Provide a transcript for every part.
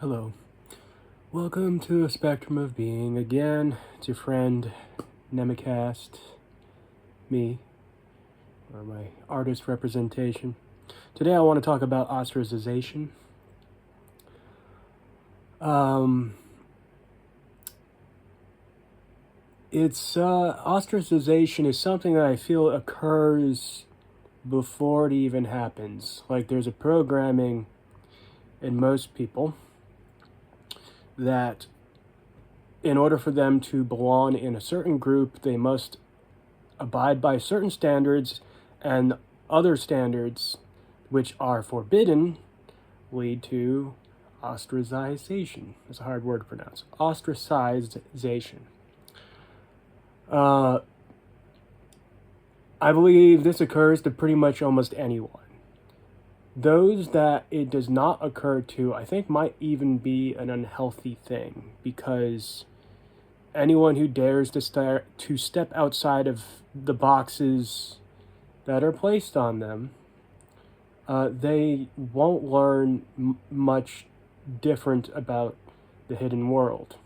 Hello. Welcome to a Spectrum of Being again. It's your friend Nemicast, me, or my artist representation. Today I want to talk about ostracization. Ostracization is something that I feel occurs before it even happens. Like there's a programming in most people that in order for them to belong in a certain group, they must abide by certain standards, and other standards which are forbidden lead to ostracization. It's a hard word to pronounce. Ostracization. I believe this occurs to pretty much almost anyone. Those that it does not occur to, I think, might even be an unhealthy thing, because anyone who dares to step outside of the boxes that are placed on them, they won't learn much different about the hidden world.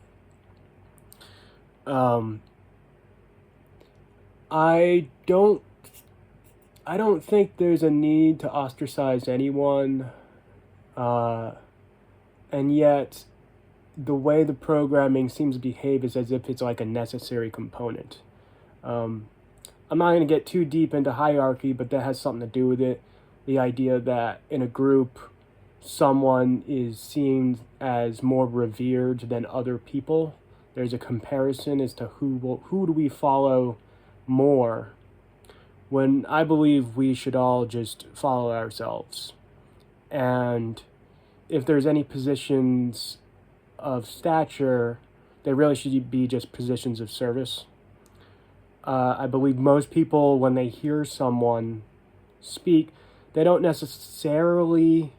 I don't think there's a need to ostracize anyone, and yet the way the programming seems to behave is as if it's like a necessary component. I'm not going to get too deep into hierarchy, but that has something to do with it. The idea that in a group, someone is seen as more revered than other people. There's a comparison as to who do we follow more, when I believe we should all just follow ourselves. And if there's any positions of stature, they really should be just positions of service. I believe most people, when they hear someone speak, they don't necessarily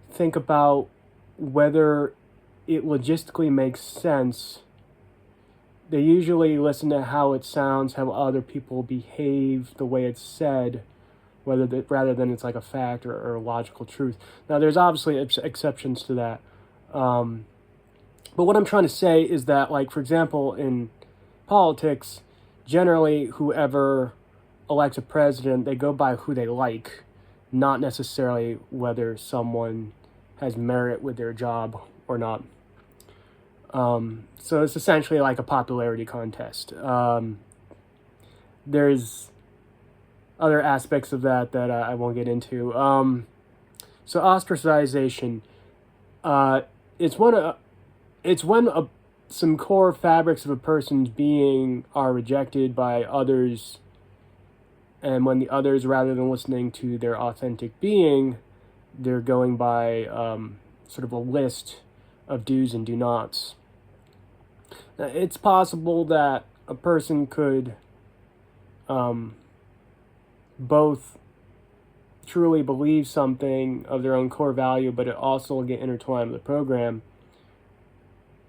think about whether it logistically makes sense. They usually listen to how it sounds, how other people behave, the way it's said, rather than it's like a fact or logical truth. Now, there's obviously exceptions to that. But what I'm trying to say is that, like, for example, in politics, generally whoever elects a president, they go by who they like, not necessarily whether someone has merit with their job or not. So it's essentially like a popularity contest. There's other aspects of that I won't get into. So ostracization, it's when some core fabrics of a person's being are rejected by others, and when the others, rather than listening to their authentic being, they're going by sort of a list of do's and do nots. Now, it's possible that a person could both truly believe something of their own core value, but it also get intertwined with the program.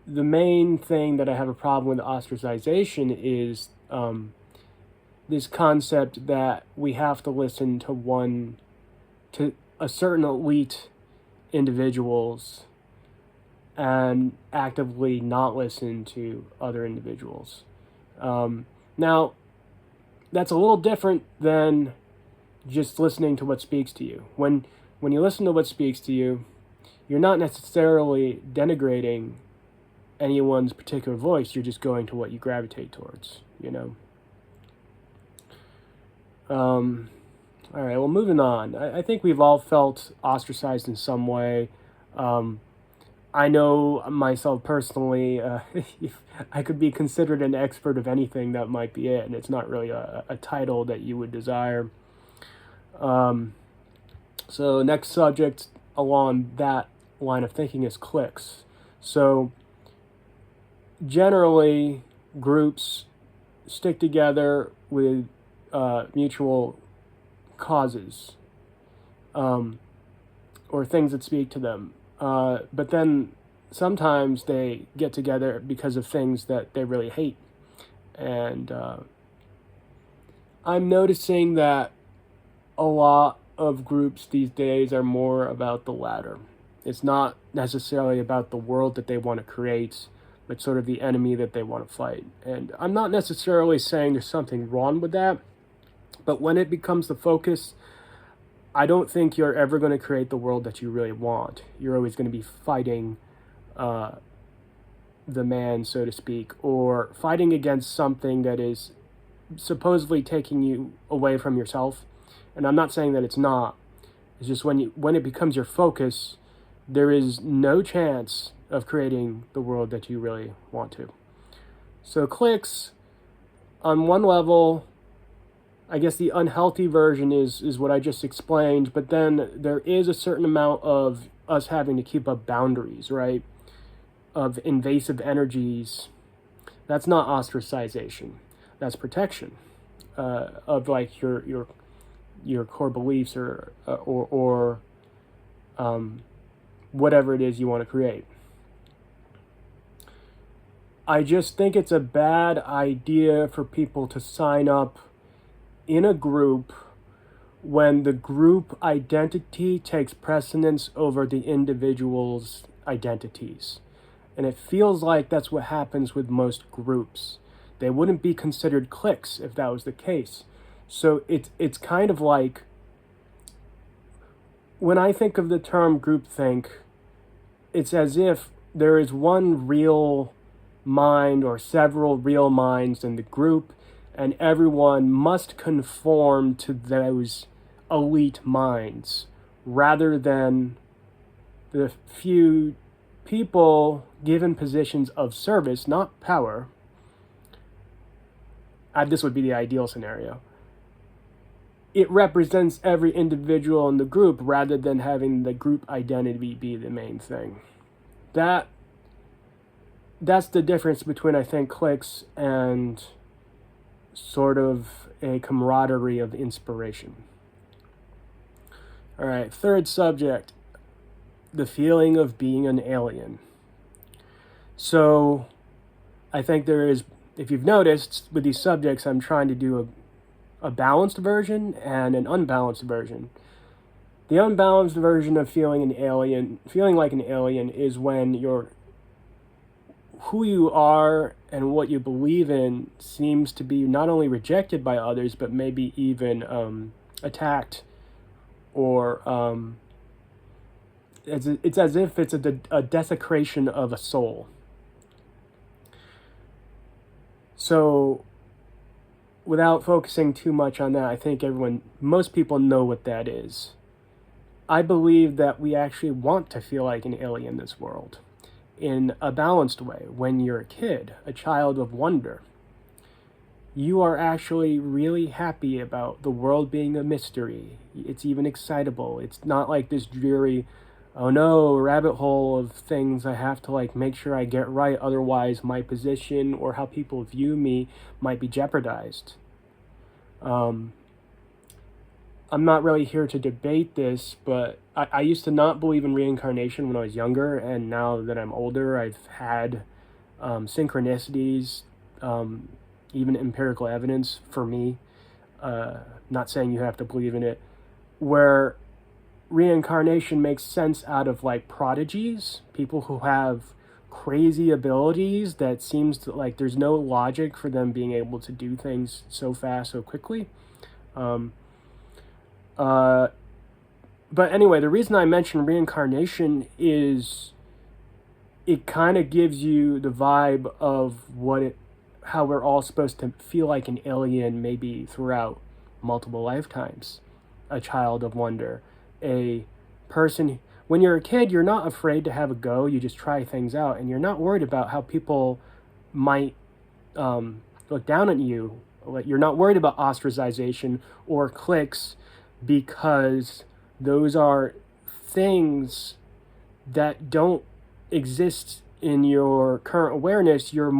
The main thing that I have a problem with ostracization is this concept that we have to listen to a certain elite individuals and actively not listen to other individuals. Now, that's a little different than just listening to what speaks to you. When you listen to what speaks to you, you're not necessarily denigrating anyone's particular voice. You're just going to what you gravitate towards, All right, well, moving on. I think we've all felt ostracized in some way. I know myself personally, if I could be considered an expert of anything, that might be it, and it's not really a title that you would desire. So next subject along that line of thinking is cliques. So generally, groups stick together with mutual causes, or things that speak to them. But then sometimes they get together because of things that they really hate. And I'm noticing that a lot of groups these days are more about the latter. It's not necessarily about the world that they want to create, but sort of the enemy that they want to fight. And I'm not necessarily saying there's something wrong with that, but when it becomes the focus, I don't think you're ever going to create the world that you really want. You're always going to be fighting the man, so to speak, or fighting against something that is supposedly taking you away from yourself. And I'm not saying that it's not. It's just when it becomes your focus, there is no chance of creating the world that you really want to. So cliques, on one level, I guess the unhealthy version is what I just explained, but then there is a certain amount of us having to keep up boundaries, right? Of invasive energies. That's not ostracization. That's protection of like your core beliefs or whatever it is you want to create. I just think it's a bad idea for people to sign up in a group when the group identity takes precedence over the individual's identities. And it feels like that's what happens with most groups. They wouldn't be considered cliques if that was the case. So it's kind of like, when I think of the term groupthink, it's as if there is one real mind or several real minds in the group, and everyone must conform to those elite minds rather than the few people given positions of service, not power. This would be the ideal scenario. It represents every individual in the group rather than having the group identity be the main thing. That's the difference between, I think, cliques and sort of a camaraderie of inspiration. All right, third subject, the feeling of being an alien. So I think there is, if you've noticed with these subjects, I'm trying to do a balanced version and an unbalanced version. The unbalanced version of feeling like an alien is when who you are and what you believe in seems to be not only rejected by others, but maybe even attacked, or it's as if it's a desecration of a soul. So without focusing too much on that, I think most people know what that is. I believe that we actually want to feel like an alien in this world in a balanced way. When you're a kid, a child of wonder, you are actually really happy about the world being a mystery. It's even excitable. It's not like this dreary, oh no, rabbit hole of things I have to like make sure I get right, otherwise my position or how people view me might be jeopardized. I'm not really here to debate this, but I used to not believe in reincarnation when I was younger, and now that I'm older, I've had synchronicities, even empirical evidence for me, not saying you have to believe in it, where reincarnation makes sense out of like prodigies, people who have crazy abilities that seems to like there's no logic for them being able to do things so fast, so quickly. But anyway, the reason I mention reincarnation is it kind of gives you the vibe of how we're all supposed to feel like an alien, maybe throughout multiple lifetimes. A child of wonder, a person. When you're a kid, you're not afraid to have a go. You just try things out, and you're not worried about how people might look down at you. You're not worried about ostracization or cliques, because those are things that don't exist in your current awareness. You're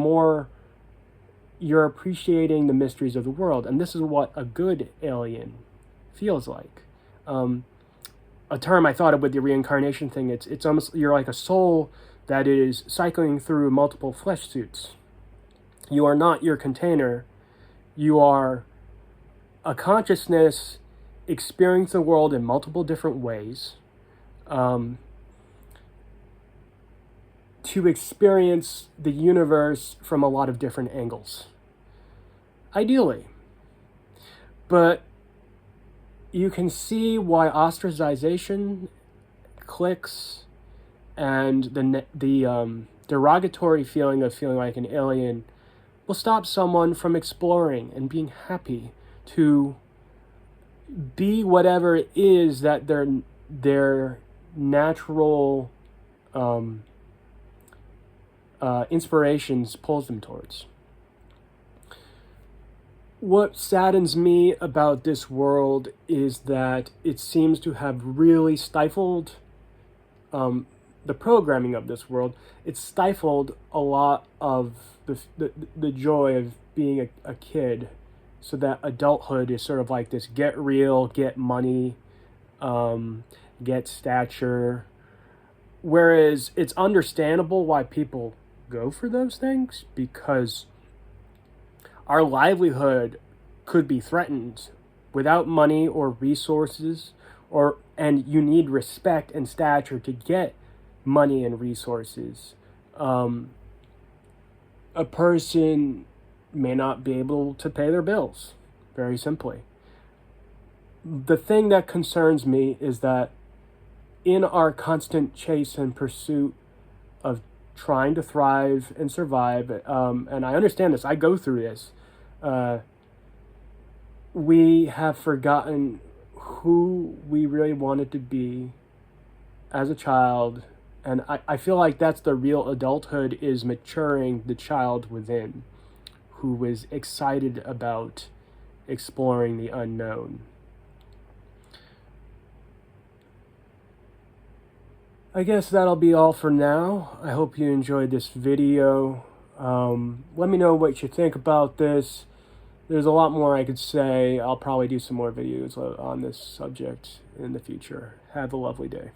appreciating the mysteries of the world, and this is what a good alien feels like. A term I thought of with the reincarnation thing, it's almost, you're like a soul that is cycling through multiple flesh suits. You are not your container. You are a consciousness experiencing the world in multiple different ways. to experience the universe from a lot of different angles. Ideally. But you can see why ostracization, cliques, and the derogatory feeling of feeling like an alien will stop someone from exploring and being happy to be whatever it is that their natural inspirations pulls them towards. What saddens me about this world is that it seems to have really stifled the programming of this world. It's stifled a lot of the joy of being a kid, so that adulthood is sort of like this get real, get money, get stature. Whereas it's understandable why people go for those things, because our livelihood could be threatened without money or resources, and you need respect and stature to get money and resources. A person may not be able to pay their bills, very simply. The thing that concerns me is that in our constant chase and pursuit of trying to thrive and survive, and I understand this, I go through this, we have forgotten who we really wanted to be as a child. And I feel like that's the real adulthood, is maturing the child within, who is excited about exploring the unknown. I guess that'll be all for now. I hope you enjoyed this video. Let me know what you think about this. There's a lot more I could say. I'll probably do some more videos on this subject in the future. Have a lovely day.